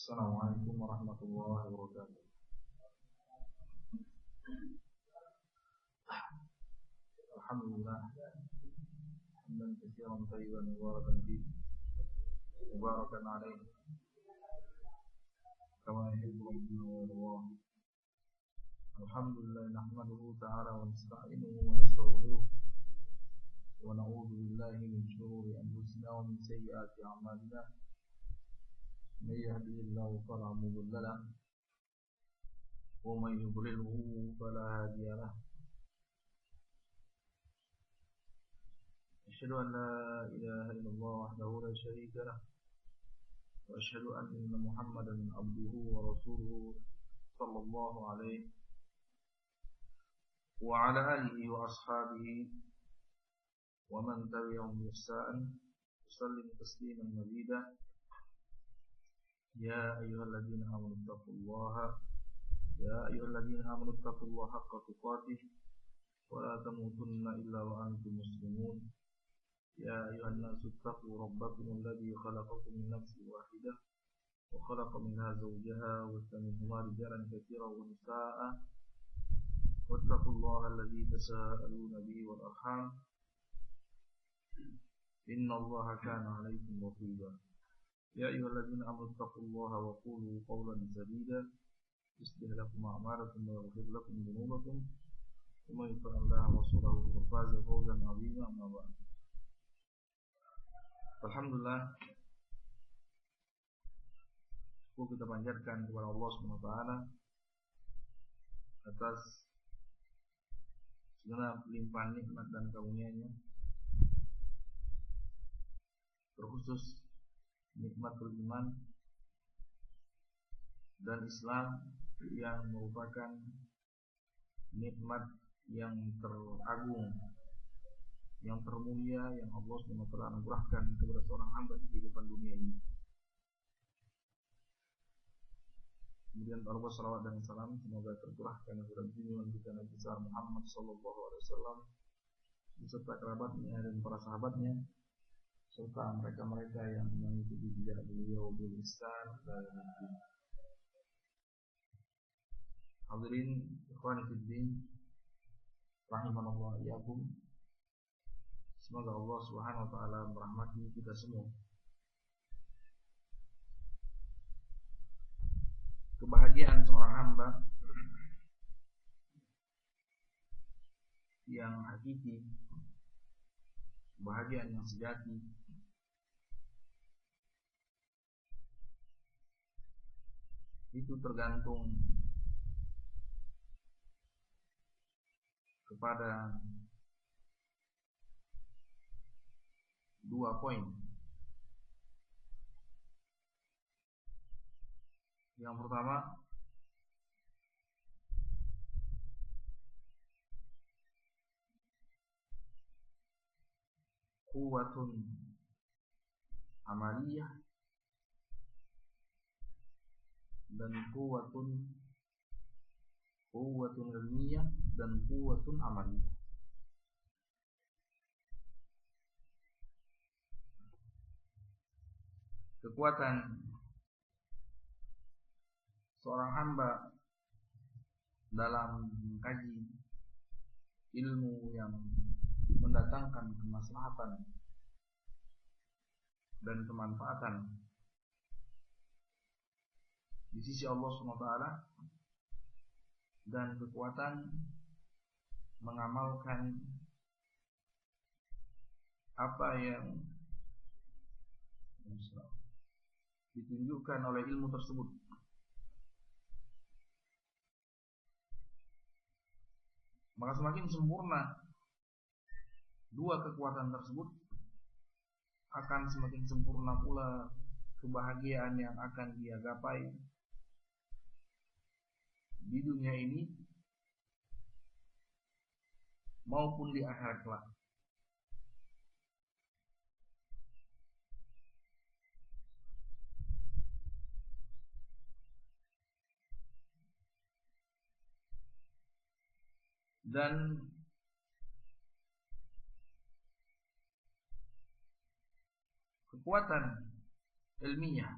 Assalamualaikum warahmatullahi wabarakatuh. Alhamdulillah, hamdan katsiran thayyiban mubarakan fihi, mubarakan alaihi, kama yuhibbu rabbuna wa yardah. Alhamdulillah nahmaduhu ta'ala wa nasta'inuhu wa nastaghfiruh wa na'udzu billahi min shururi anfusina wa min sayyiati a'malina. من يهده الله فلا مضل له ومن يضلله فلا هادي له. أشهد أن لا إله إلا الله وحده لا شريك له وأشهد أن محمدا عبده ورسوله صلى الله عليه وعلى آله وأصحابه ومن تبعهم بإحسان وسلم تسليما مزيدا. يا أيها الذين آمنوا اتقوا الله حق تقاته ولا تموتن إلا وأنتم مسلمون. يا أيها الناس اتقوا ربكم الذي خلقكم من نفس واحدة وخلق منها زوجها وبث منهما رجالا كثيرا ونساء واتقوا الله الذي تساءلون به والأرحام إن الله كان عليكم رقيبا. يا أيها الذين آمنوا اتقوا الله وقولوا قولا سديدا يصلح لكم أعمالكم ويغفر لكم ذنوبكم ومن يطع الله ورسوله فقد فاز فوزا عظيما. أما بعد. Alhamdulillah, syukur kita panjatkan kepada Allah Subhanahu wa taala atas segala limpahan nikmat dan karunia-Nya, terkhusus nikmat beriman dan Islam yang merupakan nikmat yang teragung, yang termulia yang Allah SWT anugerahkan kepada seorang hamba di kehidupan dunia ini. Kemudian Allah salawat dan salam semoga tercurahkan kepada junjungan kita Nabi besar Muhammad SAW beserta kerabatnya dan para sahabatnya serta mereka-mereka yang mengikuti jejak beliau bil ihsan ila yaumil. Hadirin ikhwan fillah rahimanallah iyyakum. Semoga Allah Subhanahu wa taala merahmati kita semua. Kebahagiaan seorang hamba yang hakiki, kebahagiaan yang sejati, itu tergantung kepada dua poin. Yang pertama, quwwatun amaliyah dan quwwatun ilmiyah dan quwwatun amaliyah. Kekuatan seorang hamba dalam mengkaji ilmu yang mendatangkan kemaslahatan dan kemanfaatan di sisi Allah SWT, dan kekuatan mengamalkan apa yang ditunjukkan oleh ilmu tersebut. Maka semakin sempurna dua kekuatan tersebut, akan semakin sempurna pula kebahagiaan yang akan dia gapai di dunia ini maupun di akhirat kelak. Dan kekuatan ilmiah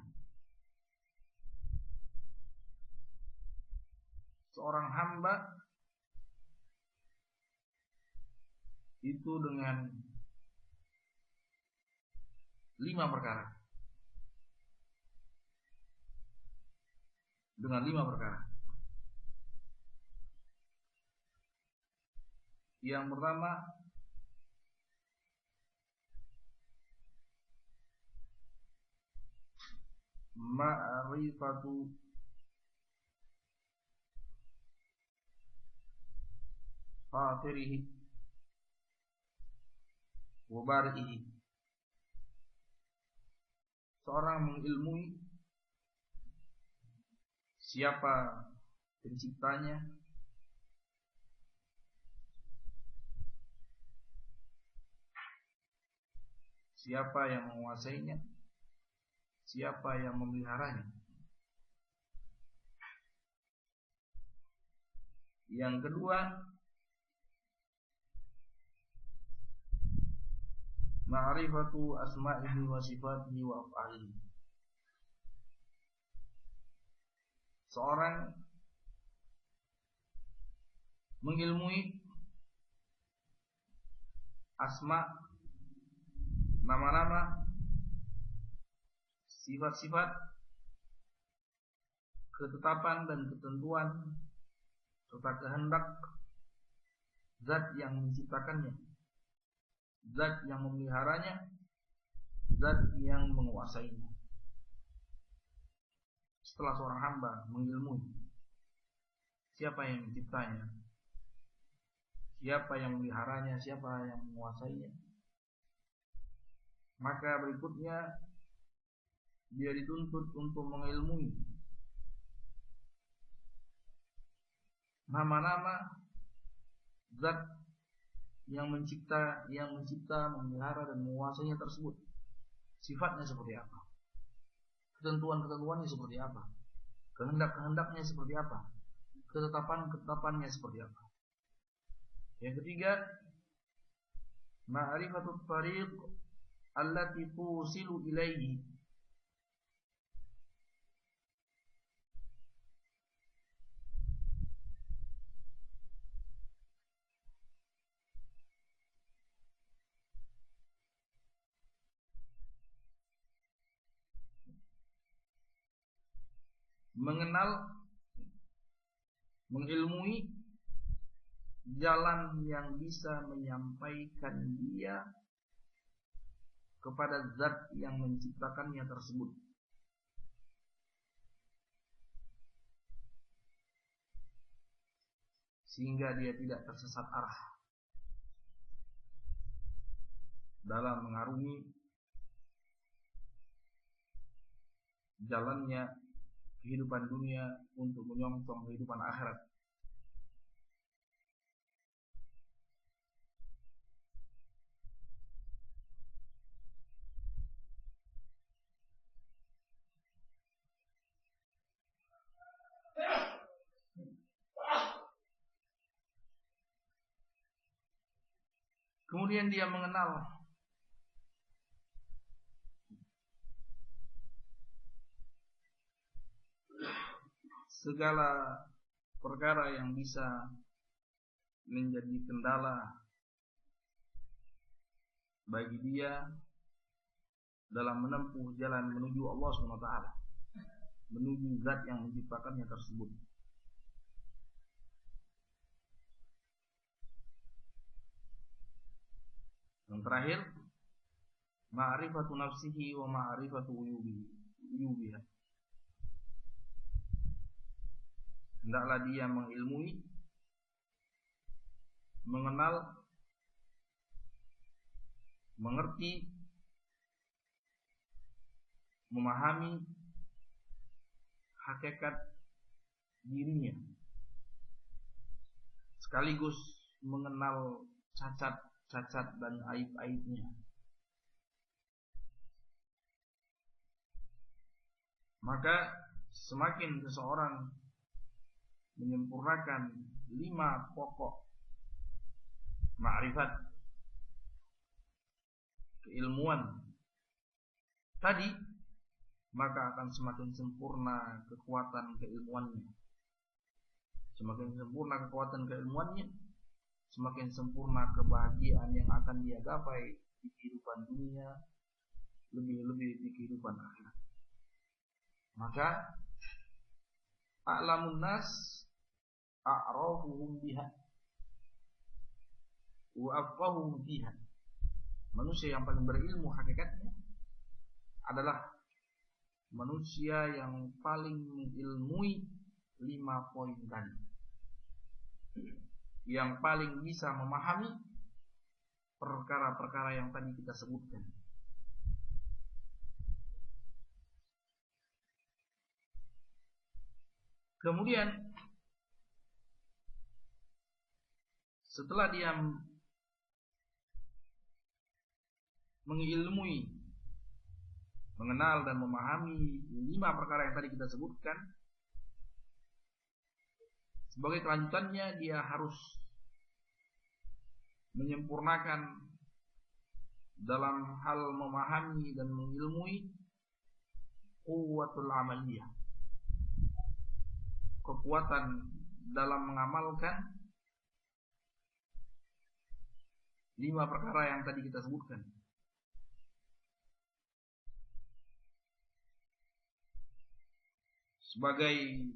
seorang hamba itu dengan 5 perkara. Dengan 5 perkara. Yang pertama, ma'rifatu fatirihi wa barihi. Seorang mengilmui siapa penciptanya, siapa yang menguasainya, siapa yang memeliharanya. Yang kedua, ma'rifatu asma'ihi wa sifatihi wa af'alihi. Seorang mengilmui asma, nama-nama, sifat-sifat, ketetapan dan ketentuan serta kehendak zat yang menciptakannya, zat yang memeliharanya, zat yang menguasainya. Setelah seorang hamba mengilmui siapa yang menciptanya, siapa yang memeliharanya, siapa yang menguasainya, maka berikutnya dia dituntut untuk mengilmui nama-nama zat yang mencipta, memelihara dan menguasainya tersebut. Sifatnya seperti apa? Ketentuan-ketentuannya seperti apa? Kehendak-kehendaknya seperti apa? Ketetapan-ketetapannya seperti apa? Yang ketiga, ma'rifatut tariq allati tusilu ilaihi. Mengenal, mengilmui jalan yang bisa menyampaikan dia kepada zat yang menciptakannya tersebut. Sehingga dia tidak tersesat arah dalam mengarungi jalannya kehidupan dunia untuk menyongsong kehidupan akhirat. Kemudian dia mengenal segala perkara yang bisa menjadi kendala bagi dia dalam menempuh jalan menuju Allah SWT, menuju zat yang menciptakannya tersebut. Yang terakhir, ma'rifatu nafsihi wa ma'rifatu uyubiha. Hendaklah dia mengilmui, mengenal, mengerti, memahami hakikat dirinya, sekaligus mengenal cacat dan aib-aibnya. Maka semakin seseorang menyempurnakan 5 pokok ma'rifat, keilmuan tadi, maka akan semakin sempurna kekuatan keilmuannya, semakin sempurna kekuatan keilmuannya, semakin sempurna kebahagiaan yang akan dia gapai di kehidupan dunia, lebih-lebih di kehidupan akhirat. Maka a'lamun nas a'rafuhum biha wa afqahuhum fiha. Manusia yang paling berilmu hakikatnya adalah manusia yang paling mengilmui 5 poin tadi, yang paling bisa memahami perkara-perkara yang tadi kita sebutkan. Kemudian setelah dia mengilmui, mengenal dan memahami 5 perkara yang tadi kita sebutkan, sebagai kelanjutannya dia harus menyempurnakan dalam hal memahami dan mengilmui quwwatul amaliyah, kekuatan dalam mengamalkan 5 perkara yang tadi kita sebutkan. Sebagai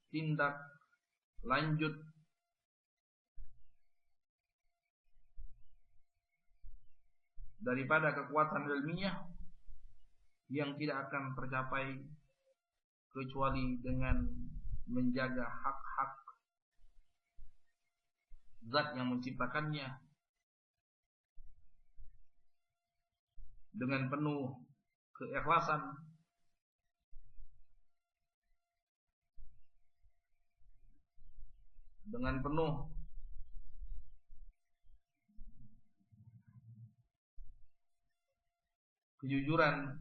tindak lanjut daripada kekuatan ilmiah yang tidak akan tercapai kecuali dengan menjaga hak-hak zat yang menciptakannya dengan penuh keikhlasan, dengan penuh kejujuran,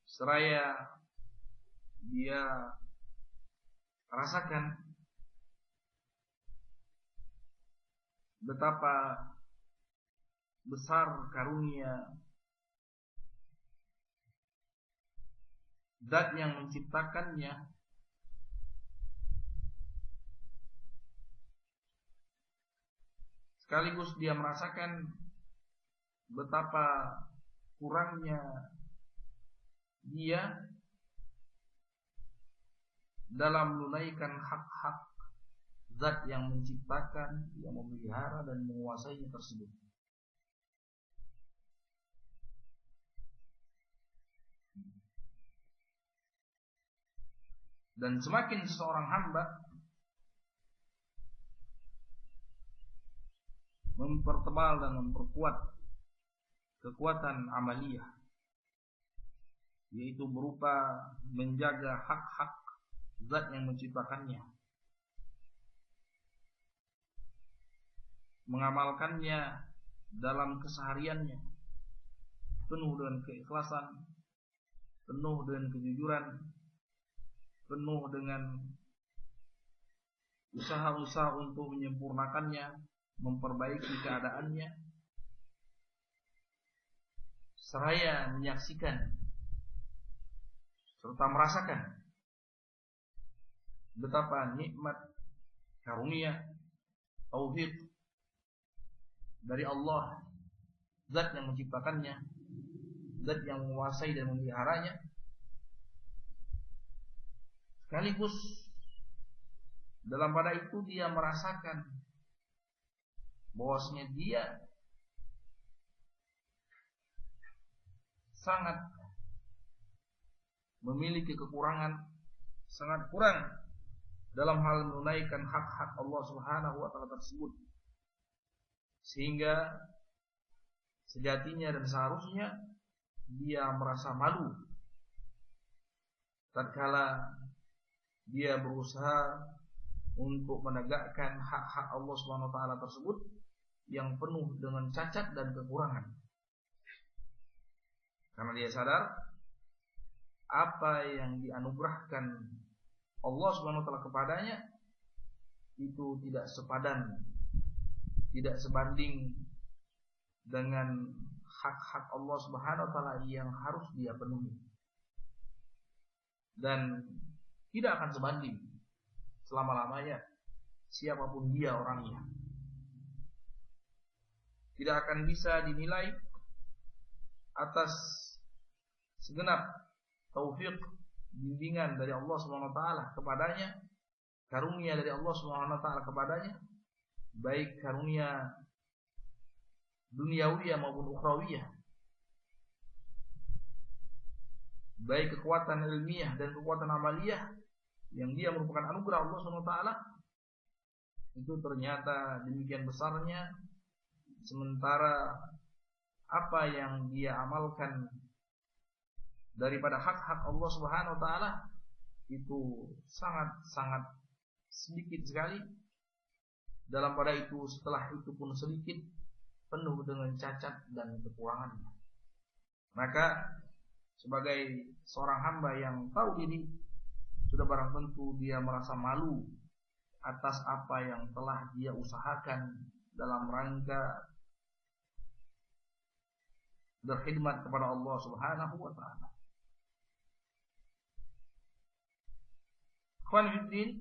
seraya dia rasakan betapa besar karunia zat yang menciptakannya, sekaligus dia merasakan betapa kurangnya dia dalam menunaikan hak-hak zat yang menciptakan, yang memelihara dan menguasainya tersebut. Dan semakin seseorang hamba mempertebal dan memperkuat kekuatan amaliyah, yaitu berupa menjaga hak-hak zat yang menciptakannya, mengamalkannya dalam kesehariannya, penuh dengan keikhlasan, penuh dengan kejujuran, penuh dengan usaha-usaha untuk menyempurnakannya, memperbaiki keadaannya, seraya menyaksikan serta merasakan betapa nikmat karunia taufik dari Allah, zat yang menciptakannya, zat yang menguasai dan memeliharanya, sekaligus dalam pada itu dia merasakan bahwasanya dia sangat memiliki kekurangan, sangat kurang dalam hal menunaikan hak-hak Allah Subhanahu wa taala tersebut, sehingga sejatinya dan seharusnya dia merasa malu tatkala dia berusaha untuk menegakkan hak-hak Allah Subhanahu wa taala tersebut yang penuh dengan cacat dan kekurangan. Karena dia sadar apa yang dianugerahkan Allah Subhanahu wa taala kepadanya itu tidak sepadan, tidak sebanding dengan hak-hak Allah Subhanahu wa taala yang harus dia penuhi. Dan tidak akan sebanding selama-lamanya siapapun dia orangnya. Tidak akan bisa dinilai atas segenap taufik bimbingan dari Allah Subhanahu wa taala kepadanya, karunia dari Allah Subhanahu wa taala kepadanya, baik karunia duniawiyah maupun ukhrawiyah, baik kekuatan ilmiah dan kekuatan amaliyah yang dia merupakan anugerah Allah Subhanahu wa taala, itu ternyata demikian besarnya, sementara apa yang dia amalkan daripada hak-hak Allah Subhanahu wa taala itu sangat-sangat sedikit sekali. Dalam pada itu, setelah itu pun sedikit, penuh dengan cacat dan kekurangannya. Maka sebagai seorang hamba yang tahu diri, sudah barang tentu dia merasa malu atas apa yang telah dia usahakan dalam rangka berkhidmat kepada Allah Subhanahu wa taala. Ikhwan fillah,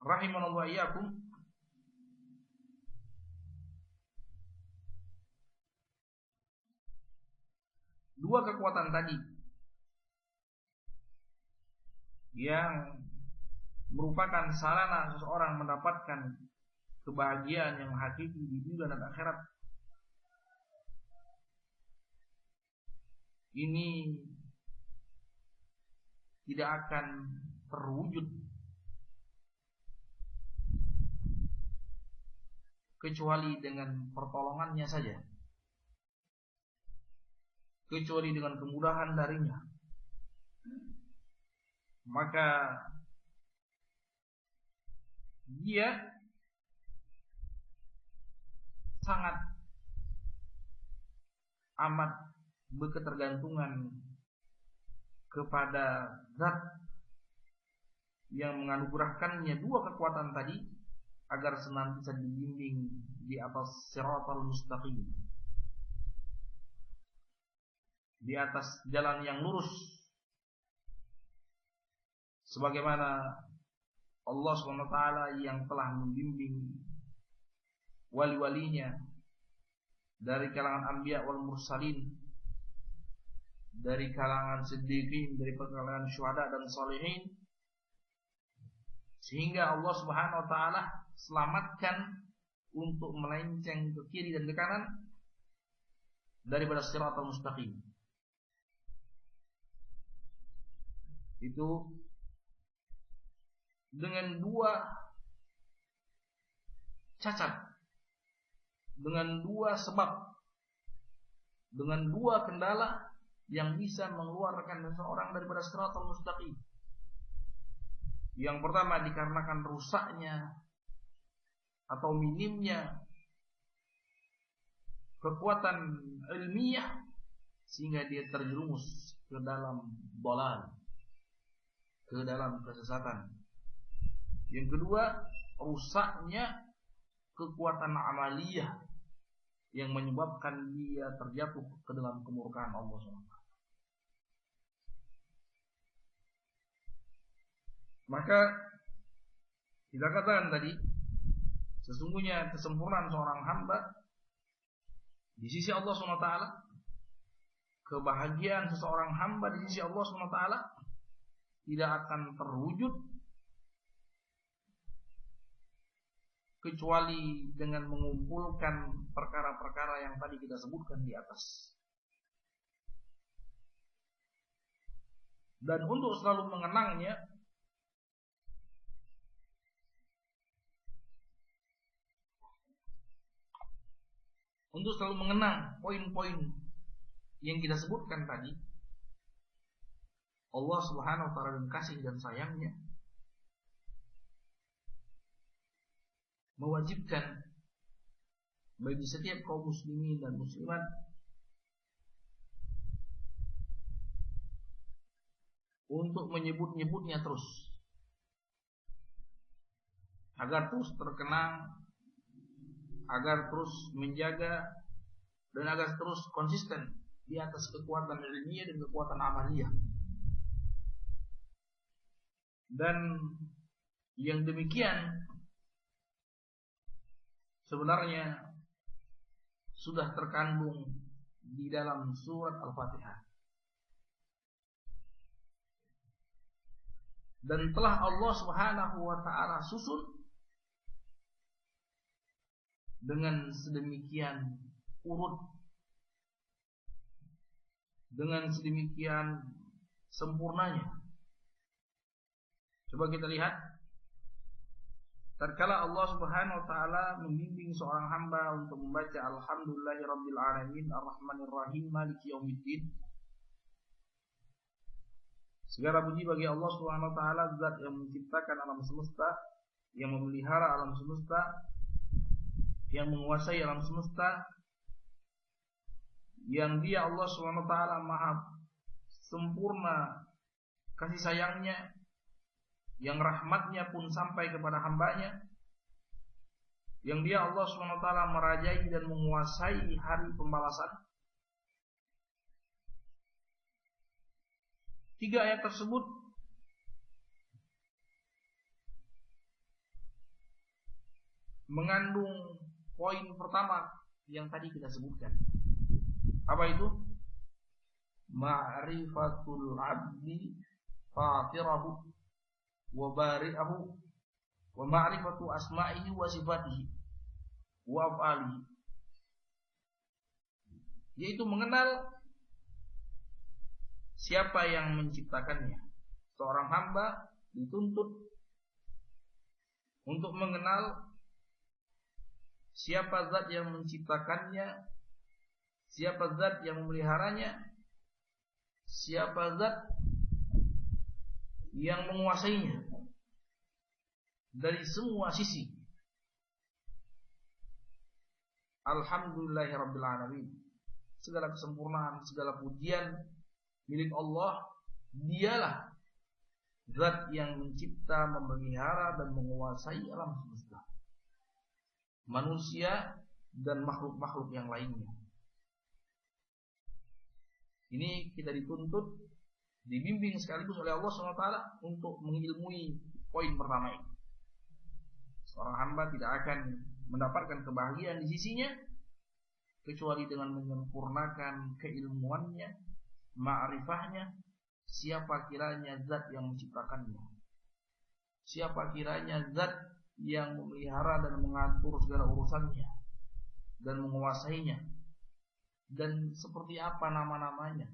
rahimanallahu wa iyyakum. Dua kekuatan tadi yang merupakan sarana seseorang mendapatkan kebahagiaan yang hakiki di dunia dan akhirat, ini tidak akan terwujud kecuali dengan pertolongannya saja, kecuali dengan kemudahan darinya. Maka dia sangat amat berketergantungan kepada zat yang menganugerahkannya dua kekuatan tadi agar senantiasa dibimbing di atas siratal mustaqim, di atas jalan yang lurus, sebagaimana Allah SWT yang telah membimbing wali-walinya dari kalangan anbiya wal mursalin, dari kalangan siddiqin, dari kalangan syuhada dan salihin, sehingga Allah Subhanahu wa taala selamatkan untuk melenceng ke kiri dan ke kanan daripada siratal mustaqim. Itu dengan dua cacat, dengan dua sebab, dengan dua kendala yang bisa mengeluarkan seseorang daripada siratal mustaqim. Yang pertama dikarenakan rusaknya atau minimnya kekuatan ilmiah sehingga dia terjerumus ke dalam dhalal, ke dalam kesesatan. Yang kedua, rusaknya kekuatan amaliyah yang menyebabkan dia terjatuh ke dalam kemurkaan Allah SWT. Maka kita katakan tadi, sesungguhnya kesempurnaan seorang hamba di sisi Allah SWT, kebahagiaan seseorang hamba di sisi Allah SWT tidak akan terwujud kecuali dengan mengumpulkan perkara-perkara yang tadi kita sebutkan di atas. Dan untuk selalu mengenangnya, untuk selalu mengenang poin-poin yang kita sebutkan tadi, Allah Subhanahu wa taala dan kasih dan sayangnya mewajibkan bagi setiap kaum muslimin dan muslimat untuk menyebut-nyebutnya terus, agar terus terkenang agar terus menjaga dan agar terus konsisten di atas kekuatan ilmiah dan kekuatan amaliyah. Dan yang demikian sebenarnya sudah terkandung di dalam surat Al-Fatihah. Dan telah Allah Subhanahu wa taala susun dengan sedemikian urut, dengan sedemikian sempurnanya. Coba kita lihat, tatkala Allah Subhanahu wa taala membimbing seorang hamba untuk membaca Alhamdulillahirabbil alamin arrahmanir rahim maliki yaumiddin. Segala puji bagi Allah Subhanahu wa taala, zat yang menciptakan alam semesta, yang memelihara alam semesta, yang menguasai alam semesta, yang Dia Allah Subhanahu wa taala maha sempurna kasih sayangnya, yang rahmatnya pun sampai kepada hambanya, yang Dia Allah Subhanahu wa taala merajai dan menguasai hari pembalasan. Tiga ayat tersebut mengandung poin pertama yang tadi kita sebutkan. Apa itu? Ma'rifatul 'abdi fatirahu wa bari'ahu wa ma'rifatu asma'ihi wa sifatihi wa af'alihi. Yaitu mengenal siapa yang menciptakannya. Seorang hamba dituntut untuk mengenal siapa zat yang menciptakannya, siapa zat yang memeliharanya, siapa zat yang menguasainya dari semua sisi. Alhamdulillahirabbil alamin. Segala kesempurnaan, segala pujian milik Allah. Dialah zat yang mencipta, memelihara dan menguasai alam semesta, manusia dan makhluk-makhluk yang lainnya. Ini kita dituntut, dibimbing sekaligus oleh Allah SWT untuk mengilmui poin pertama ini. Seorang hamba tidak akan mendapatkan kebahagiaan di sisinya kecuali dengan menyempurnakan keilmuannya, ma'rifahnya, siapa kiranya zat yang menciptakannya, siapa kiranya zat yang memelihara dan mengatur segala urusannya dan menguasainya, dan seperti apa nama-namanya.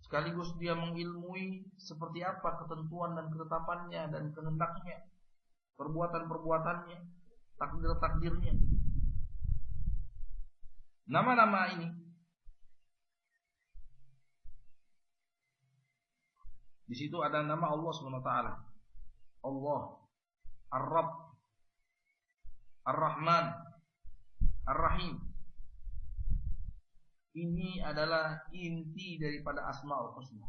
Sekaligus dia mengilmui seperti apa ketentuan dan ketetapannya dan kehendaknya, perbuatan-perbuatannya, takdir-takdirnya. Nama-nama ini di situ ada nama Allah SWT. Allah, Ar-Rabb, Ar-Rahman, Ar-Rahim. Ini adalah inti daripada Asmaul Husna.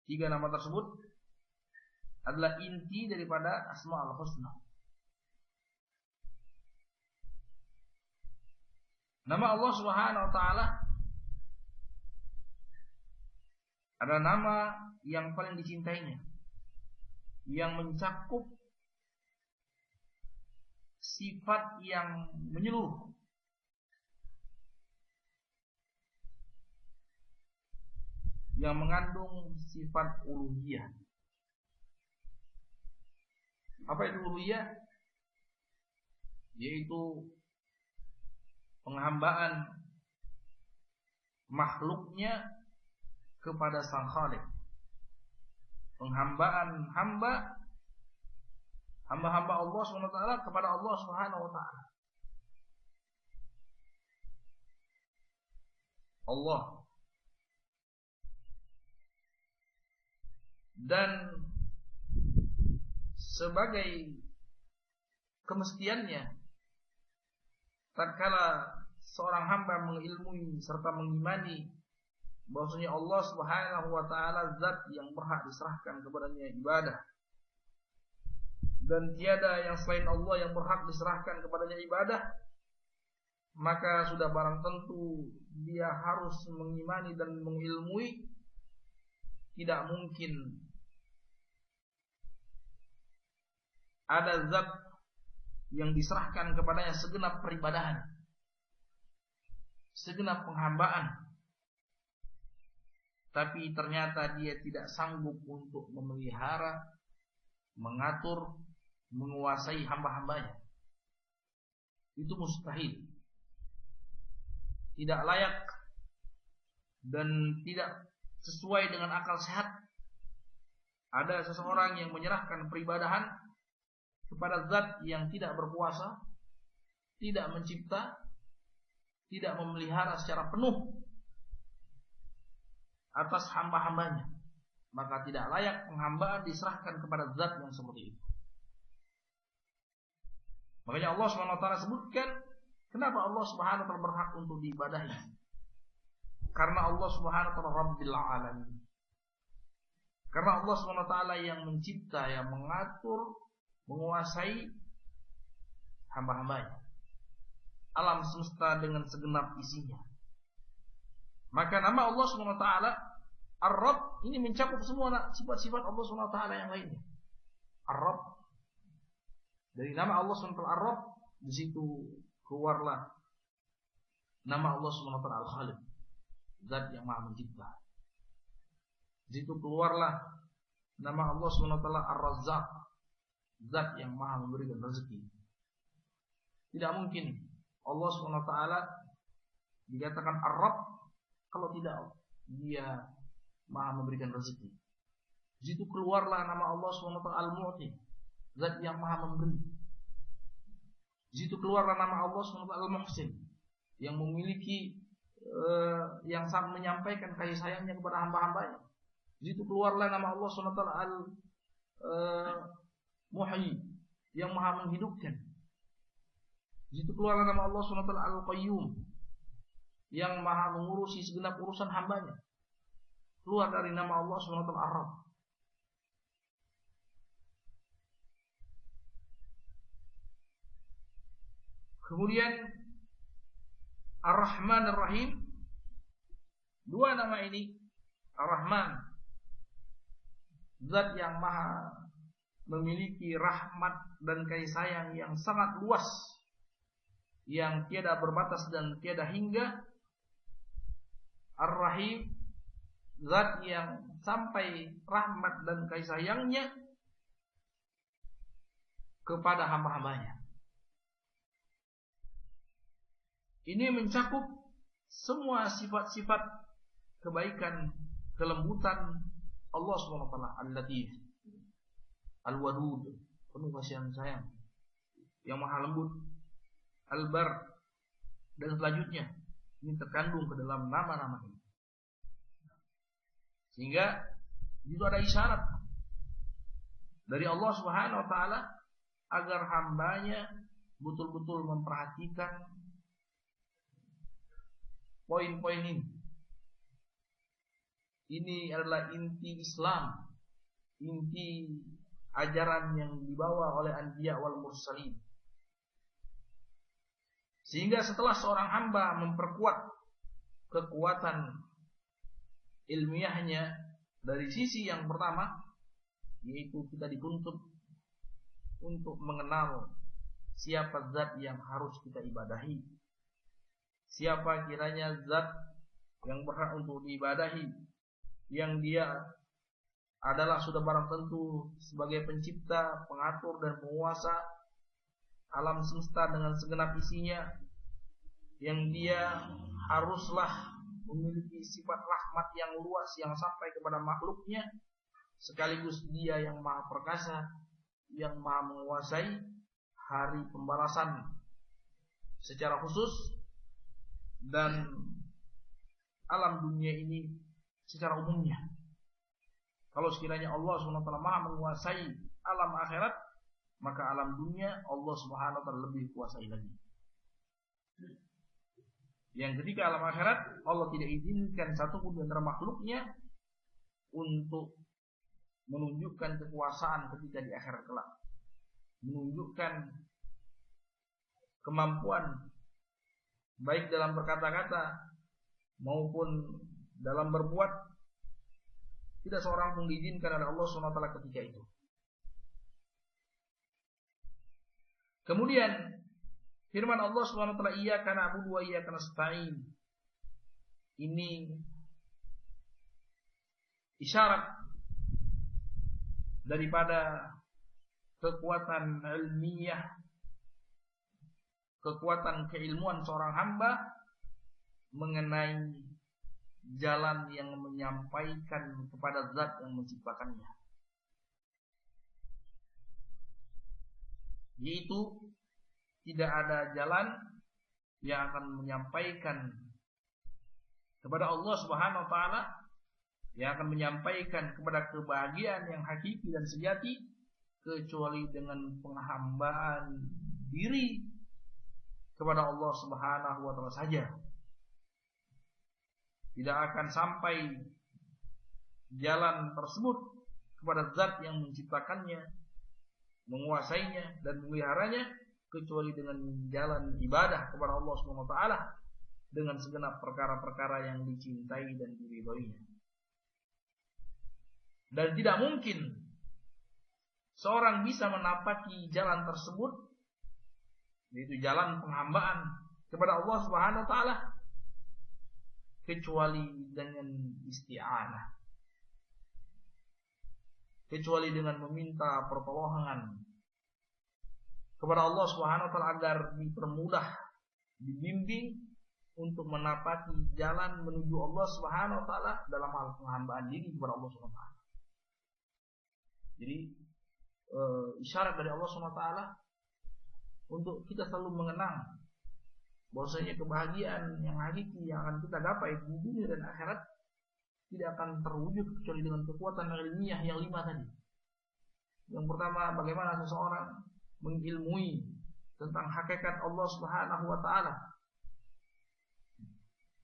Tiga nama tersebut adalah inti daripada Asmaul Husna. Nama Allah Subhanahu wa taala adalah nama yang paling dicintainya, yang mencakup sifat yang menyeluruh, yang mengandung sifat uluhiyah. Apa itu uluhiyah? Yaitu penghambaan makhluknya kepada Sang Khalik. Penghambaan hamba-hamba Allah SWT kepada Allah Subhanahu wa taala. Allah. Dan sebagai kemestiannya, tatkala seorang hamba mengilmui serta mengimani bahwasanya Allah Subhanahu wa taala zat yang berhak diserahkan kepadanya ibadah dan tiada yang selain Allah yang berhak diserahkan kepadanya ibadah, maka sudah barang tentu dia harus mengimani dan mengilmui tidak mungkin ada zat yang diserahkan kepadanya segenap peribadahan, segenap penghambaan, tapi ternyata dia tidak sanggup untuk memelihara, mengatur, menguasai hamba-hambanya. Itu mustahil, tidak layak, dan tidak sesuai dengan akal sehat. Ada seseorang yang menyerahkan peribadahan kepada zat yang tidak berkuasa, tidak mencipta, tidak memelihara secara penuh atas hamba-hambanya, maka tidak layak penghambaan diserahkan kepada zat yang seperti itu. Makanya Allah SWT sebutkan kenapa Allah SWT berhak untuk diibadahi. Karena Allah SWT Rabbil Alamin. Karena Allah SWT yang mencipta, yang mengatur, menguasai hamba-hambanya, alam semesta dengan segenap isinya. Maka nama Allah SWT Ar-Rabb ini mencakup semua sifat-sifat Allah SWT yang lainnya. Ar-Rabb, dari nama Allah SWT Ar-Rabb, di situ keluarlah nama Allah SWT Al-Khaliq, zat yang maha mencipta. Di situ keluarlah nama Allah SWT Ar-Razzaq, zat yang maha memberikan rezeki. Tidak mungkin Allah SWT dikatakan Ar-Rabb kalau tidak dia maha memberikan rezeki. Di situ keluarlah nama Allah SWT Al-Mu'ti, zat yang maha memberi. Di situ keluarlah nama Allah SWT Al-Muhsin, yang memiliki yang sangat menyampaikan kasih sayangnya kepada hamba-hambanya. Di situ keluarlah nama Allah SWT Al-Muhyi, yang maha menghidupkan. Di situ keluarlah nama Allah SWT Al-Qayyum, yang maha mengurusi segenap urusan hambanya. Keluar dari nama Allah SWT Ar-Rabb. Kemudian Ar-Rahman Ar-Rahim, dua nama ini. Ar-Rahman, zat yang maha memiliki rahmat dan kasih sayang yang sangat luas, yang tiada berbatas dan tiada hingga. Ar-Rahim, zat yang sampai rahmat dan kasih sayangnya kepada hamba-hambanya. Ini mencakup semua sifat-sifat kebaikan, kelembutan Allah SWT. Al-Latif, Al-Wadud, penuh kasih sayang, yang maha lembut. Al-Bar, dan selanjutnya. Ini terkandung ke dalam nama-nama ini. Sehingga itu ada isyarat dari Allah Subhanahu wa taala agar hambanya betul-betul memperhatikan poin-poin ini. Ini adalah inti Islam, inti ajaran yang dibawa oleh Anbiya wal Mursalin. Sehingga setelah seorang hamba memperkuat kekuatan ilmiahnya dari sisi yang pertama, yaitu kita dituntut untuk mengenal siapa zat yang harus kita ibadahi, siapa kiranya zat yang berhak untuk diibadahi, yang dia adalah sudah barang tentu sebagai pencipta, pengatur dan penguasa alam semesta dengan segenap isinya, yang dia haruslah memiliki sifat rahmat yang luas yang sampai kepada makhluknya, sekaligus dia yang maha perkasa, yang maha menguasai hari pembalasan secara khusus dan alam dunia ini secara umumnya. Kalau sekiranya Allah SWT maha menguasai alam akhirat, maka alam dunia Allah SWT lebih kuasai lagi. Yang ketika alam akhirat Allah tidak izinkan satupun di antara makhluknya untuk menunjukkan kekuasaan ketika di akhirat kelak. menunjukkan kemampuan baik dalam berkata-kata maupun dalam berbuat, tidak seorang pun diizinkan oleh Allah SWT ketika itu. Kemudian firman Allah SWT, iyyaka na'budu wa iyyaka nasta'in. Ini isyarat daripada kekuatan ilmiah, kekuatan keilmuan seorang hamba mengenai jalan yang menyampaikan kepada zat yang menciptakannya, yaitu tidak ada jalan yang akan menyampaikan kepada Allah Subhanahu wa taala, yang akan menyampaikan kepada kebahagiaan yang hakiki dan sejati, kecuali dengan penghambaan diri kepada Allah Subhanahu wa taala saja. Tidak akan sampai jalan tersebut kepada zat yang menciptakannya, menguasainya dan memeliharanya, kecuali dengan jalan ibadah kepada Allah Subhanahu wa taala dengan segenap perkara-perkara yang dicintai dan diridhoinya. Dan tidak mungkin seorang bisa menapaki jalan tersebut, yaitu jalan penghambaan kepada Allah Subhanahu wa taala, kecuali dengan isti'anah, kecuali dengan meminta pertolongan kepada Allah Subhanahu wa taala agar dipermudah, dibimbing untuk menapaki jalan menuju Allah Subhanahu wa taala dalam hal penghambaan diri kepada Allah Subhanahu wa taala. Jadi isyarat dari Allah Subhanahu wa taala untuk kita selalu mengenang bahwasanya kebahagiaan yang hakiki yang akan kita gapai di dunia dan akhirat tidak akan terwujud kecuali dengan kekuatan ilmiah yang 5 tadi. Yang pertama, bagaimana seseorang mengilmui tentang hakikat Allah Subhanahu wa taala,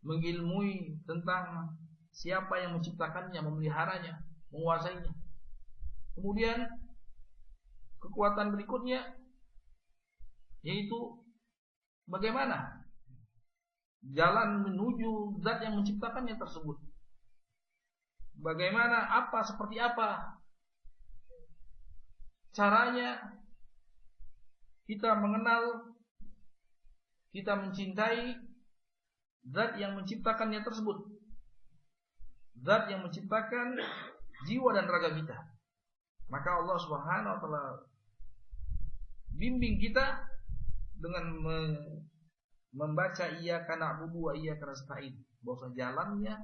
mengilmui tentang siapa yang menciptakannya, memeliharanya, menguasainya. Kemudian kekuatan berikutnya yaitu bagaimana jalan menuju zat yang menciptakannya tersebut. Bagaimana, seperti apa caranya kita mengenal, kita mencintai zat yang menciptakannya tersebut, zat yang menciptakan jiwa dan raga kita. Maka Allah Subhanahu wa taala bimbing kita dengan membaca iyyaka na'budu wa iyyaka nasta'in, bahwa jalannya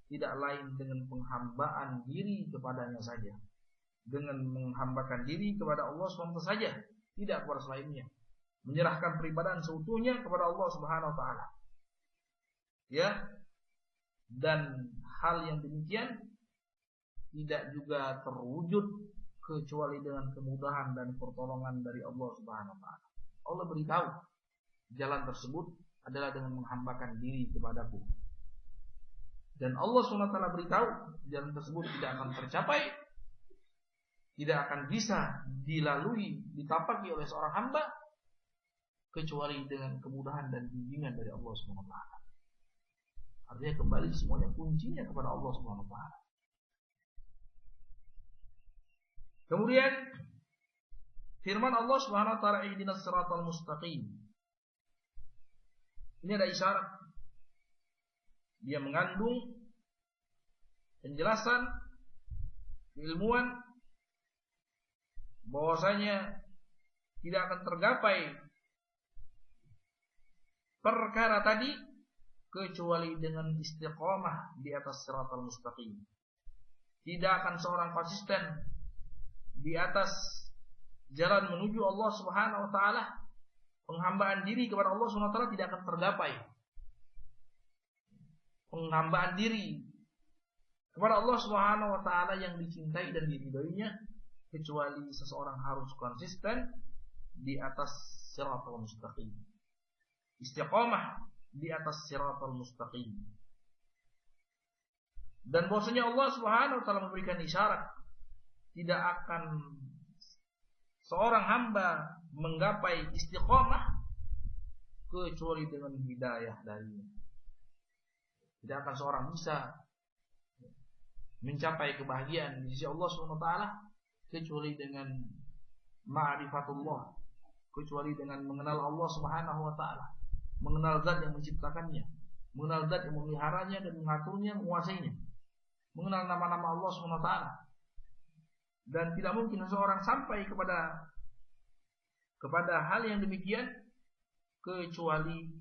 tidak lain dengan penghambaan diri kepadanya saja, dengan menghambakan diri kepada Allah SWT saja, tidak kepada selainnya, menyerahkan peribadahan seutuhnya kepada Allah Subhanahu wa taala. Ya. Dan hal yang demikian tidak juga terwujud kecuali dengan kemudahan dan pertolongan dari Allah Subhanahu wa taala. Allah beritahu jalan tersebut adalah dengan menghambakan diri kepadaku. Dan Allah SWT beritahu jalan tersebut tidak akan tercapai, tidak akan bisa dilalui, ditapaki oleh seorang hamba kecuali dengan kemudahan dan bimbingan dari Allah SWT. Artinya kembali semuanya kuncinya kepada Allah SWT. Kemudian firman Allah Subhanahu wa taala, ihdinas siratal mustaqim. Ini ada isyarat. Dia mengandung penjelasan keilmuan bahwasanya tidak akan tergapai perkara tadi kecuali dengan istiqomah di atas siratal mustaqim. Tidak akan seorang konsisten di atas jalan menuju Allah Subhanahu wa taala, penghambaan diri kepada Allah Subhanahu wa taala tidak akan tergapai. Penghambaan diri kepada Allah Subhanahu wa taala yang dicintai dan diridhoinya, kecuali seseorang harus konsisten di atas siratal mustaqim. Istiqomah di atas siratal mustaqim. Dan bahwasanya Allah Subhanahu wa taala memberikan isyarat, tidak akan seorang hamba menggapai istiqomah kecuali dengan hidayah darinya. Tidak akan seorang bisa mencapai kebahagiaan di sisi Allah SWT kecuali dengan ma'rifatullah, kecuali dengan mengenal Allah Subhanahu wa taala, mengenal zat yang menciptakannya, mengenal zat yang memeliharanya dan mengaturnya, menguasainya, mengenal nama-nama Allah Subhanahu wa taala. Dan tidak mungkin seseorang sampai kepada hal yang demikian kecuali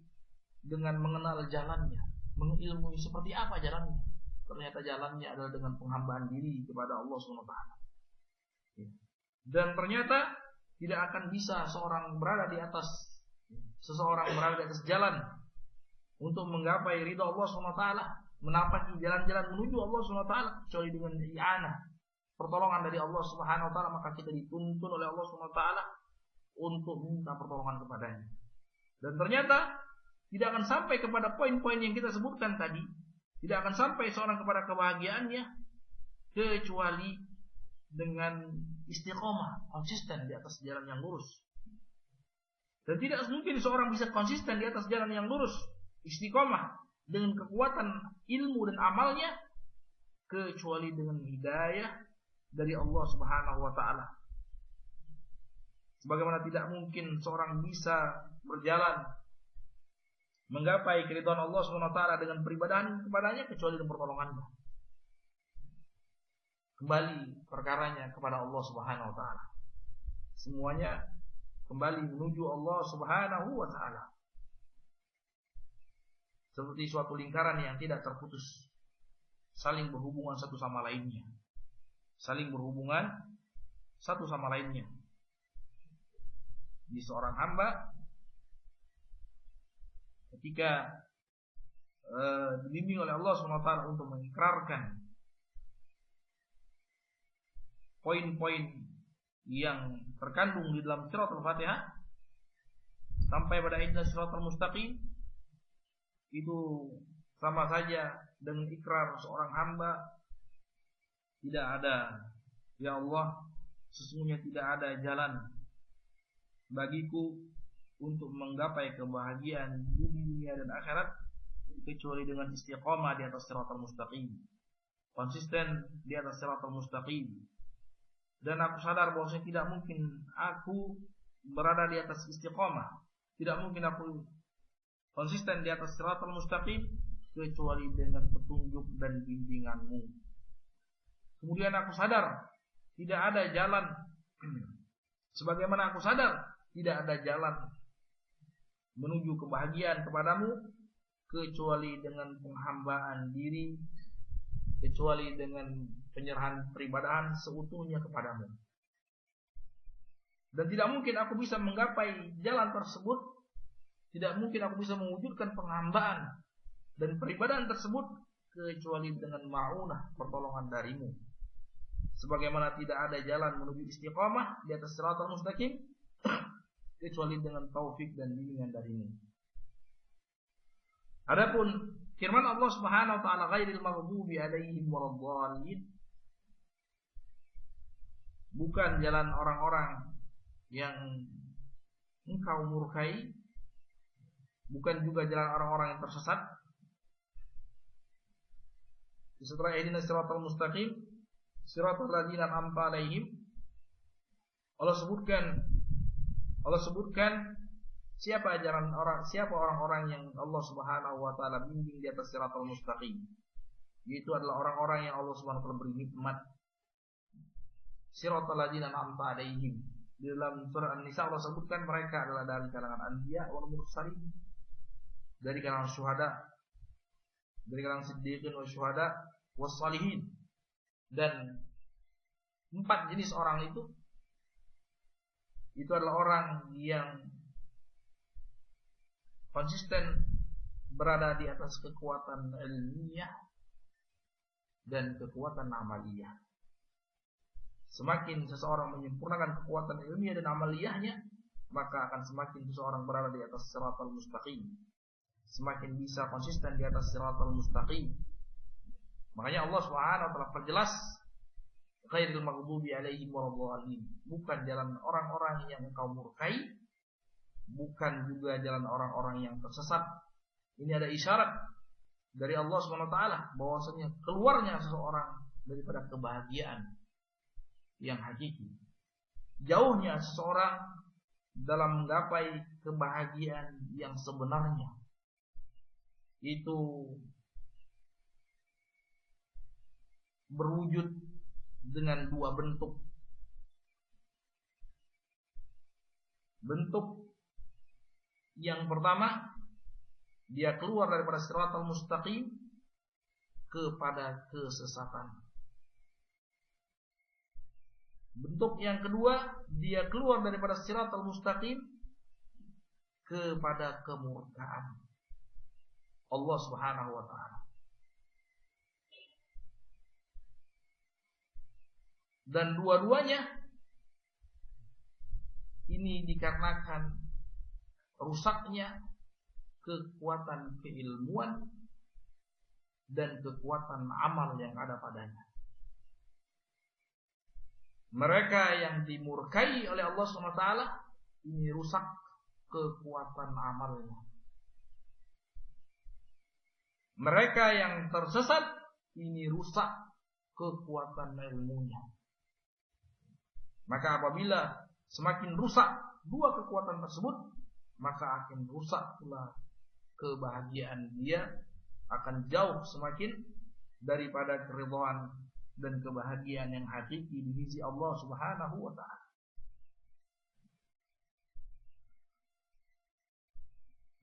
dengan mengenal jalannya, mengilmui seperti apa jalannya. Ternyata jalannya adalah dengan penghambaan diri kepada Allah Subhanahu wa taala. Dan ternyata tidak akan bisa seseorang berada di atas jalan untuk menggapai ridha Allah Subhanahu wa taala, menapaki jalan-jalan menuju Allah Subhanahu wa taala kecuali dengan i'anah, pertolongan dari Allah Subhanahu wa taala. Maka kita dituntun oleh Allah Subhanahu wa taala untuk minta pertolongan kepadanya. Dan ternyata tidak akan sampai kepada poin-poin yang kita sebutkan tadi, tidak akan sampai seorang kepada kebahagiaannya kecuali dengan istiqomah, konsisten di atas jalan yang lurus. Dan tidak mungkin seorang bisa konsisten di atas jalan yang lurus, istiqomah dengan kekuatan ilmu dan amalnya kecuali dengan hidayah dari Allah Subhanahu wa taala. Sebagaimana tidak mungkin seorang bisa berjalan menggapai keridhaan Allah Subhanahu wa taala dengan peribadahan kepadanya kecuali dengan pertolongannya. Kembali perkaranya kepada Allah Subhanahu wa taala. Semuanya kembali menuju Allah Subhanahu wa taala. Seperti suatu lingkaran yang tidak terputus, saling berhubungan satu sama lainnya. Saling berhubungan satu sama lainnya. Di seorang hamba ketika dibimbing oleh Allah Subhanahu wa taala untuk mengikrarkan poin-poin yang terkandung di dalam surat Al-Fatihah sampai pada ihdinas siratal mustaqim, itu sama saja dengan ikrar seorang hamba, tidak ada, ya Allah, sesungguhnya tidak ada jalan bagiku untuk menggapai kebahagiaan di dunia dan akhirat kecuali dengan istiqamah di atas siratal mustaqim, konsisten di atas siratal mustaqim. Dan aku sadar bahwasanya tidak mungkin aku berada di atas istiqamah, tidak mungkin aku konsisten di atas siratal mustaqim kecuali dengan petunjuk dan bimbinganmu. Kemudian aku sadar tidak ada jalan, sebagaimana aku sadar tidak ada jalan menuju kebahagiaan kepadamu kecuali dengan penghambaan diri, kecuali dengan penyerahan peribadahan seutuhnya kepadamu. Dan tidak mungkin aku bisa menggapai jalan tersebut, tidak mungkin aku bisa mewujudkan penghambaan dan peribadahan tersebut kecuali dengan ma'unah, pertolongan darimu. Sebagaimana tidak ada jalan menuju istiqamah di atas siratal mustaqim kecuali dengan taufik dan bimbingan darimu. Adapun firman Allah Subhanahu wa taala, ghairil maghdubi 'alaihim waladdallin, bukan jalan orang-orang yang engkau murkai, bukan juga jalan orang-orang yang tersesat. Setelah ihdinas siratal mustaqim, siratal ladzina an'amta 'alaihim, Allah sebutkan siapa orang-orang yang Allah Subhanahu wa taala bimbing di atas siratal mustaqim. Yaitu adalah orang-orang yang Allah Subhanahu wa taala beri nikmat. Siratal ladzina an'amta 'alaihim. Di dalam surah An-Nisa Allah sebutkan mereka adalah dari kalangan anbiya wal mursalin, dari kalangan syuhada, dari kalangan siddiqin wal syuhada was salihin. Dan 4 jenis orang itu adalah orang yang konsisten berada di atas kekuatan ilmiah dan kekuatan amaliyah. Semakin seseorang menyempurnakan kekuatan ilmiah dan amaliyahnya, maka akan semakin seseorang berada di atas siratal mustaqim, semakin bisa konsisten di atas siratal mustaqim. Makanya Allah Subhanahu wa taala perjelas ghairil maghdubi 'alaihim waradhdallin, bukan jalan orang-orang yang engkau murkai, bukan juga jalan orang-orang yang tersesat. Ini ada isyarat dari Allah SWT bahwasanya keluarnya seseorang daripada kebahagiaan yang hakiki, jauhnya seseorang dalam menggapai kebahagiaan yang sebenarnya. Itu berwujud dengan dua bentuk. Bentuk yang pertama, dia keluar daripada siratal mustaqim kepada kesesatan. Bentuk yang kedua, dia keluar daripada siratal mustaqim kepada kemurkaan Allah Subhanahu wa taala. Dan dua-duanya ini dikarenakan rusaknya kekuatan keilmuan dan kekuatan amal yang ada padanya. Mereka yang dimurkai oleh Allah SWT ini rusak kekuatan amalnya. Mereka yang tersesat ini rusak kekuatan ilmunya. Maka apabila semakin rusak dua kekuatan tersebut, maka akan rusak pula kebahagiaan dia, akan jauh semakin daripada keridhaan dan kebahagiaan yang hakiki di sisi Allah Subhanahu wa taala.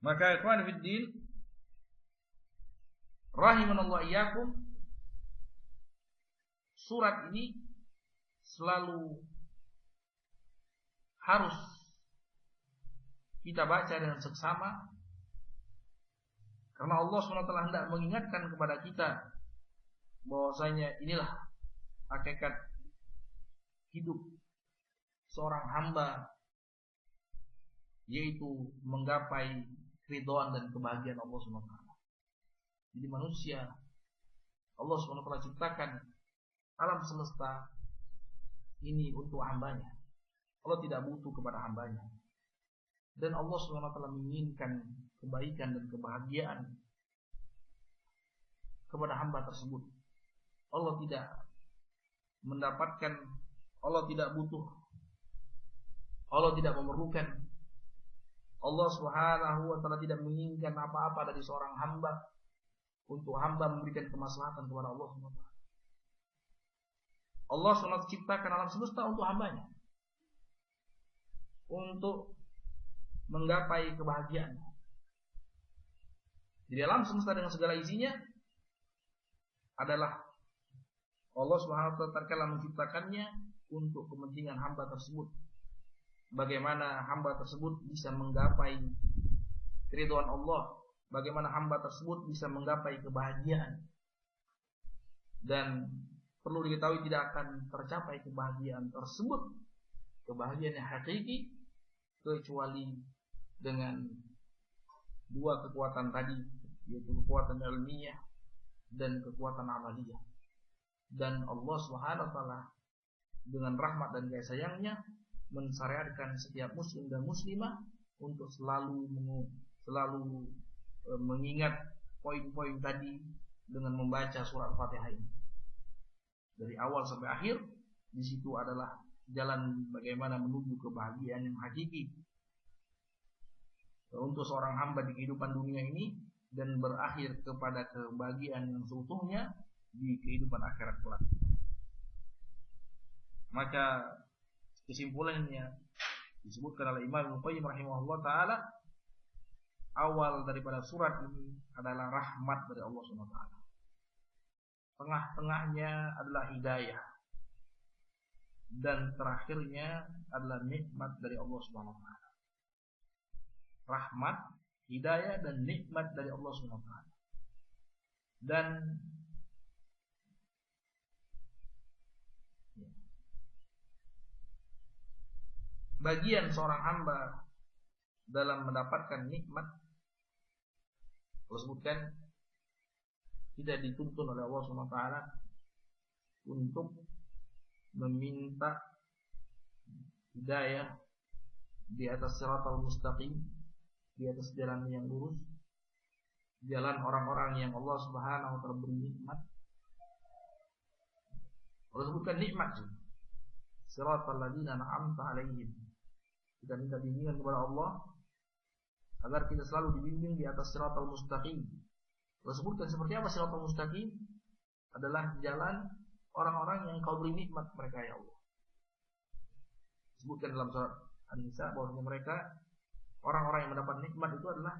Maka ikhwan fiddin rahimanallahu iyyakum, surat ini selalu harus kita baca dengan seksama, karena Allah SWT hendak mengingatkan kepada kita bahwasanya inilah hakikat hidup seorang hamba, yaitu menggapai ridhaan dan kebahagiaan Allah SWT. Jadi manusia, Allah SWT ciptakan alam semesta ini untuk hambanya. Allah tidak butuh kepada hambanya. Dan Allah SWT menginginkan kebaikan dan kebahagiaan kepada hamba tersebut. Allah tidak mendapatkan, Allah tidak butuh, Allah tidak memerlukan, Allah Subhanahu wa taala tidak menginginkan apa-apa dari seorang hamba untuk hamba memberikan kemaslahatan kepada Allah SWT. Allah SWT ciptakan alam semesta untuk hambanya, untuk menggapai kebahagiaan. Jadi alam semesta dengan segala isinya adalah Allah SWT terkala menciptakannya untuk kepentingan hamba tersebut. Bagaimana hamba tersebut bisa menggapai keridhaan Allah, bagaimana hamba tersebut bisa menggapai kebahagiaan. Dan perlu diketahui tidak akan tercapai kebahagiaan tersebut, kebahagiaan yang hakiki, kecuali dengan dua kekuatan tadi, yaitu kekuatan ilmiah dan kekuatan amaliyah. Dan Allah Subhanahu wa taala dengan rahmat dan kasih sayangnya mensyariatkan setiap muslim dan muslimah untuk selalu mengingat poin-poin tadi dengan membaca surat Fatihah ini. Dari awal sampai akhir, di situ adalah jalan bagaimana menuju kebahagiaan yang hakiki untuk seorang hamba di kehidupan dunia ini, dan berakhir kepada kebahagiaan yang seutuhnya di kehidupan akhirat kelak. Maka kesimpulannya disebutkan oleh Imam Ibnu Qayyim rahimahullah taala, awal daripada surat ini adalah rahmat dari Allah Subhanahu wa taala. Tengah-tengahnya adalah hidayah, dan terakhirnya adalah nikmat dari Allah Subhanahu wa taala. Rahmat, hidayah dan nikmat dari Allah Subhanahu wa taala. Dan bagian seorang hamba dalam mendapatkan nikmat, Allah sebutkan, tidak dituntun oleh Allah SWT untuk meminta hidayah di atas siratal mustaqim, di atas jalan yang lurus, jalan orang-orang yang Allah Subhanahu wa taala beri nikmat. Allah sebutkan nikmat, siratal ladzina an'amta 'alaihim. Kita minta bimbingan kepada Allah agar kita selalu dibimbing di atas siratal mustaqim. Allah sebutkan seperti apa siratal mustaqim? Adalah jalan orang-orang yang Kau beri nikmat mereka, ya Allah. Disebutkan dalam surat An-Nisa bahwa mereka orang-orang yang mendapat nikmat itu adalah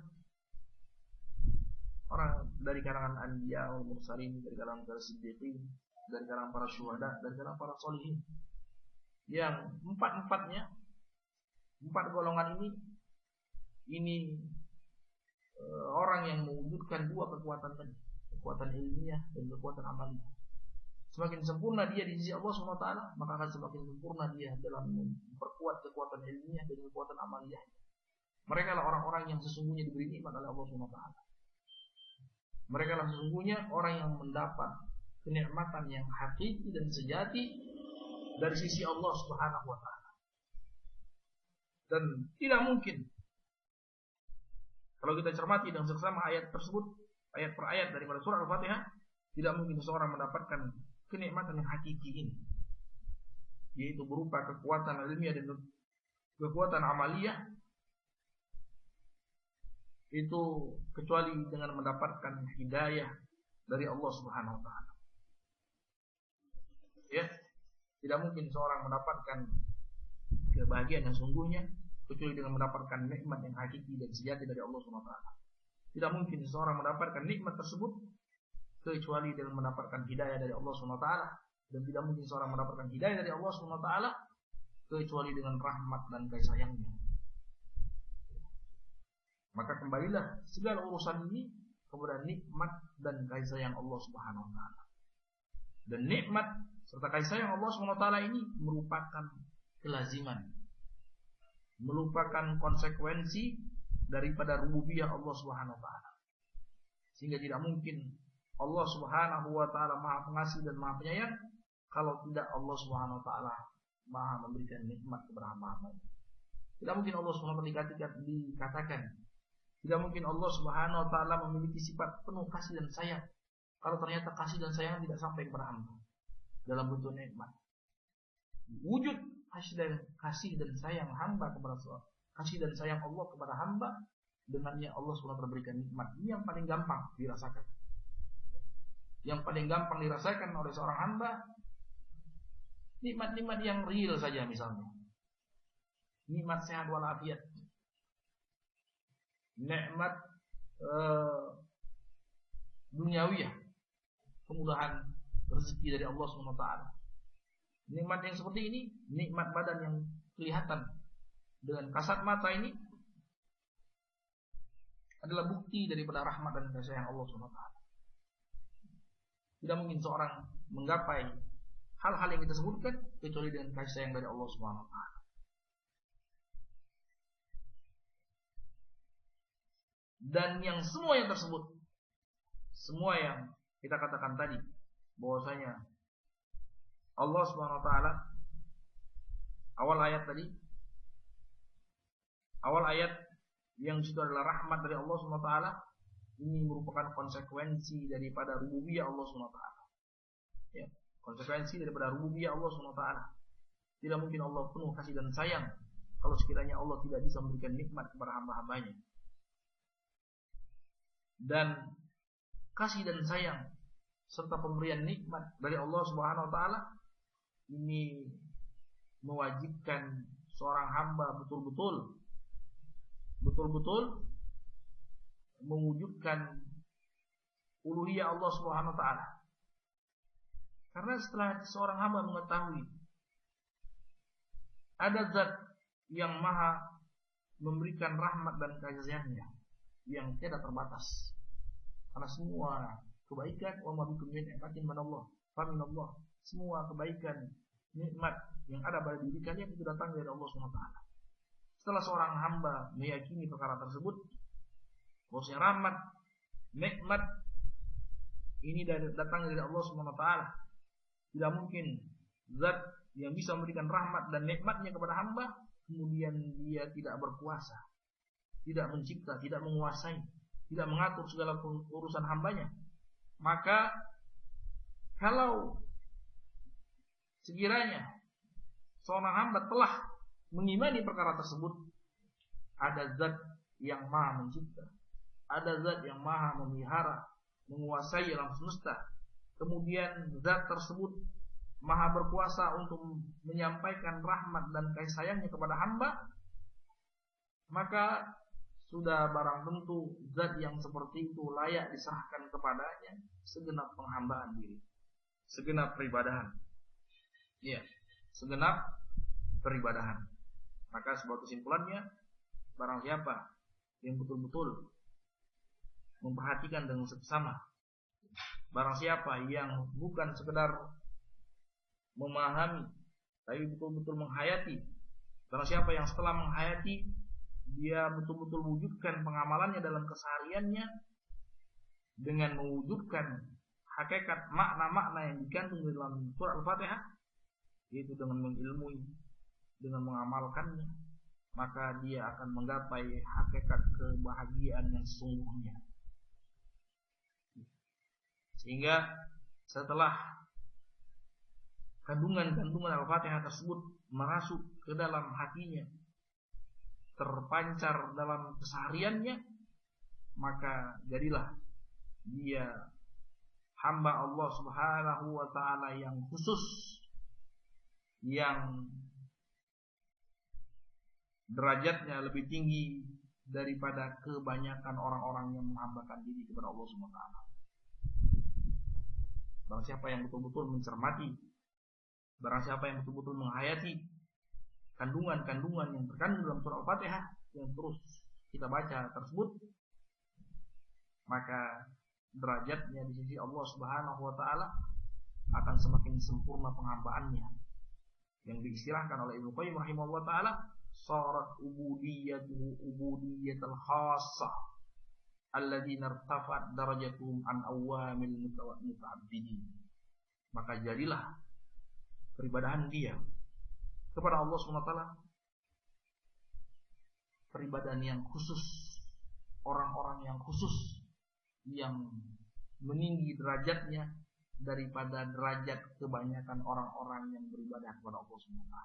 orang dari kalangan anbiya wal mursalin, dari kalangan para siddiqin, dari kalangan para syuhada, dari kalangan para sholihin. Yang empat golongan ini orang yang mewujudkan dua kekuatan tadi, kekuatan ilmiah dan kekuatan amaliyah. Semakin sempurna dia di sisi Allah SWT, maka akan semakin sempurna dia dalam memperkuat kekuatan ilmiah dan kekuatan amaliyah. Mereka lah orang-orang yang sesungguhnya diberi nikmat oleh Allah SWT. Mereka lah sesungguhnya orang yang mendapat kenikmatan yang hakiki dan sejati dari sisi Allah Subhanahu wa taala. Dan tidak mungkin kalau kita cermati dan seksama ayat tersebut, ayat per ayat daripada surah Al-Fatihah, tidak mungkin seseorang mendapatkan kenikmatan yang hakiki ini, yaitu berupa kekuatan ilmiah dan kekuatan amaliyah, itu kecuali dengan mendapatkan hidayah dari Allah Subhanahu wa taala. Ya, tidak mungkin seorang mendapatkan kebahagiaan yang sungguhnya kecuali dengan mendapatkan nikmat yang hakiki dan sejati dari Allah Subhanahu wa taala. Tidak mungkin seorang mendapatkan nikmat tersebut kecuali dengan mendapatkan hidayah dari Allah Subhanahu wa taala, dan tidak mungkin seorang mendapatkan hidayah dari Allah Subhanahu wa taala kecuali dengan rahmat dan kasih sayangnya. Maka kembalilah segala urusan ini kepada nikmat dan kasih sayang Allah Subhanahu wa taala. Dan nikmat serta kasih sayang Allah Subhanahu wa taala ini merupakan kelaziman, merupakan konsekuensi daripada rububiyah Allah Subhanahu wa taala. Sehingga tidak mungkin Allah Subhanahu wa taala Maha Pengasih dan Maha Penyayang kalau tidak Allah Subhanahu wa taala Maha memberikan nikmat kepada hamba-hambanya. Tidak mungkin Allah Subhanahu wa taala dikatakan, tidak mungkin Allah Subhanahu wa taala memiliki sifat penuh kasih dan sayang kalau ternyata kasih dan sayang tidak sampai kepada hamba dalam bentuk nikmat. Wujud kasih dan sayang hamba kepada Allah, kasih dan sayang Allah kepada hamba, dengannya Allah SWT berikan nikmat. Ini yang paling gampang dirasakan. Yang paling gampang dirasakan oleh seorang hamba, nikmat-nikmat yang real saja, misalnya nikmat sehat walafiat, nikmat duniawiyah, kemudahan rezeki dari Allah SWT. Nikmat yang seperti ini, nikmat badan yang kelihatan dengan kasat mata ini adalah bukti daripada rahmat dan kasih sayang Allah SWT. Tidak mungkin seorang menggapai hal-hal yang kita sebutkan kecuali dengan kasih sayang dari Allah SWT. Dan yang semua yang tersebut, semua yang kita katakan tadi, bahwasanya Allah Subhanahu wa taala, awal ayat yang itu adalah rahmat dari Allah Subhanahu wa taala, ini merupakan konsekuensi daripada rububiyah Allah Subhanahu wa taala. Ya, konsekuensi daripada rububiyah Allah Subhanahu wa taala. Tidak mungkin Allah penuh kasih dan sayang kalau sekiranya Allah tidak bisa memberikan nikmat kepada hamba-hambanya. Dan kasih dan sayang serta pemberian nikmat dari Allah Subhanahu wa taala ini mewajibkan seorang hamba betul-betul mewujudkan uluhiyah Allah Subhanahu wa taala. Karena setelah seorang hamba mengetahui ada zat yang maha memberikan rahmat dan kasih sayangnya yang tidak terbatas, karena semua kebaikan wa ma bikum min ni'matin min Allah fa min Allah, semua kebaikan nikmat yang ada pada diri kalian itu datang dari Allah Subhanahu wa taala. Setelah seorang hamba meyakini perkara tersebut, bahwasanya rahmat, nikmat ini datang dari Allah Subhanahu wa taala, tidak mungkin zat yang bisa memberikan rahmat dan nikmatnya kepada hamba, kemudian dia tidak berkuasa, tidak mencipta, tidak menguasai, tidak mengatur segala urusan hambanya, maka kalau sekiranya seorang hamba telah mengimani perkara tersebut, ada zat yang maha mencipta, ada zat yang maha memelihara, menguasai alam semesta, kemudian zat tersebut maha berkuasa untuk menyampaikan rahmat dan kasih sayangnya kepada hamba, maka sudah barang tentu zat yang seperti itu layak diserahkan kepadanya segenap penghambaan diri, segenap peribadahan. Ya, segenap peribadahan. Maka sebuah kesimpulannya, barang siapa yang betul-betul memperhatikan dengan seksama, barang siapa yang bukan sekedar memahami, tapi betul-betul menghayati, barang siapa yang setelah menghayati, dia betul-betul wujudkan pengamalannya dalam kesehariannya dengan mewujudkan hakikat makna-makna yang dikandung dalam surah Al-Fatihah, yaitu dengan mengilmui, dengan mengamalkannya, maka dia akan menggapai hakikat kebahagiaan yang sesungguhnya. Sehingga setelah kandungan-kandungan Al-Fatihah tersebut merasuk ke dalam hatinya, terpancar dalam kesehariannya, maka jadilah dia hamba Allah Subhanahu wa ta'ala yang khusus, yang derajatnya lebih tinggi daripada kebanyakan orang-orang yang menghambakan diri kepada Allah Subhanahu wa ta'ala. Barang siapa yang betul-betul mencermati, barang siapa yang betul-betul menghayati kandungan-kandungan yang terkandung dalam surah Al-Fatihah yang terus kita baca tersebut, maka derajatnya di sisi Allah Subhanahu wa ta'ala akan semakin sempurna penghambaannya, yang diistilahkan oleh Ibnu Qayyim rahimahullah ta'ala, sarat ubudiyatuhu ubudiyatul khassah alladzina irtafa'at darajatuhum an awamil muta'abbidin. Maka jadilah peribadahan dia kepada Allah SWT peribadahan yang khusus, orang-orang yang khusus, yang meninggi derajatnya daripada derajat kebanyakan orang-orang yang beribadah kepada Allah SWT.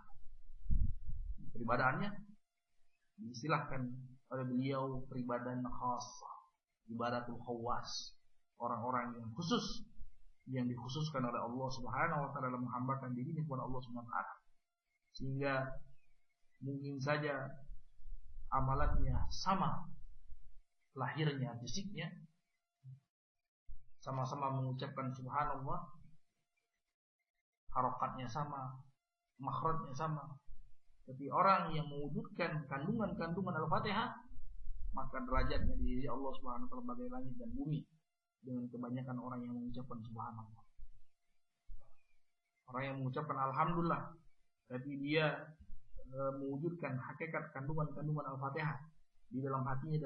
Peribadahannya diistilahkan oleh beliau peribadahan khassah, ibadatul khawas, orang-orang yang khusus, yang dikhususkan oleh Allah Subhanahu wa ta'ala dalam menghambakan dirinya kepada Allah Subhanahu wa ta'ala, sehingga mungkin saja amalannya sama, lahirnya, fisiknya sama-sama mengucapkan subhanallah, harokatnya sama, makhrajnya sama, tapi orang yang mewujudkan kandungan-kandungan Al-Fatihah, maka derajatnya di sisi Allah Subhanahu wa ta'ala bagai langit dan bumi, dengan kebanyakan orang yang mengucapkan subhanallah. Orang yang mengucapkan alhamdulillah, tapi dia mewujudkan hakikat kandungan-kandungan Al-Fatihah di dalam hatinya,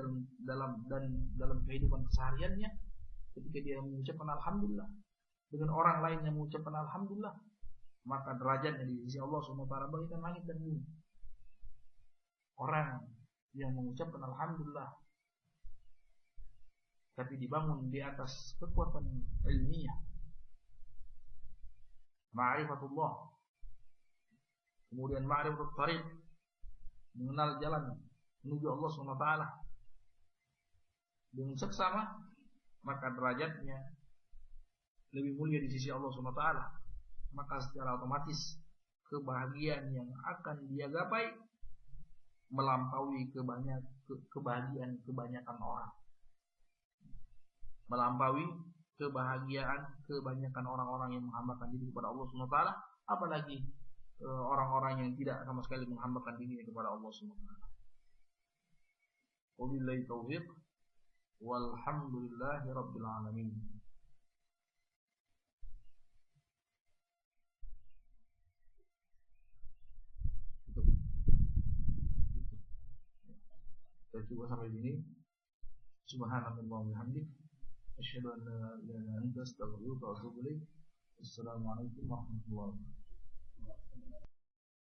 dalam kehidupan kesehariannya, ketika dia mengucapkan alhamdulillah dengan orang lain yang mengucapkan alhamdulillah, maka derajatnya di sisi Allah Subhanahu wa ta'ala bagaikan langit dan bumi. Orang yang mengucapkan alhamdulillah tapi dibangun di atas kekuatan ilmiah, ma'rifatullah, kemudian ma'rifatul tariq, mengenal jalan menuju Allah SWT dengan seksama, maka derajatnya lebih mulia di sisi Allah SWT. Maka secara otomatis kebahagiaan yang akan dia gapai melampaui kebahagiaan kebanyakan orang, melampaui kebahagiaan kebanyakan orang-orang yang menghambakan diri kepada Allah SWT, apalagi orang-orang yang tidak sama sekali menghambakan diri kepada Allah SWT. Wabillahi taufiq, walhamdulillahi rabbil alamin. Kita coba sampai sini. Subhanallah wa bihamdik, asyhadu an la ilaha illa anta, astaghfiruka wa atubu ilaik. Assalamualaikum warahmatullahi wabarakatuh.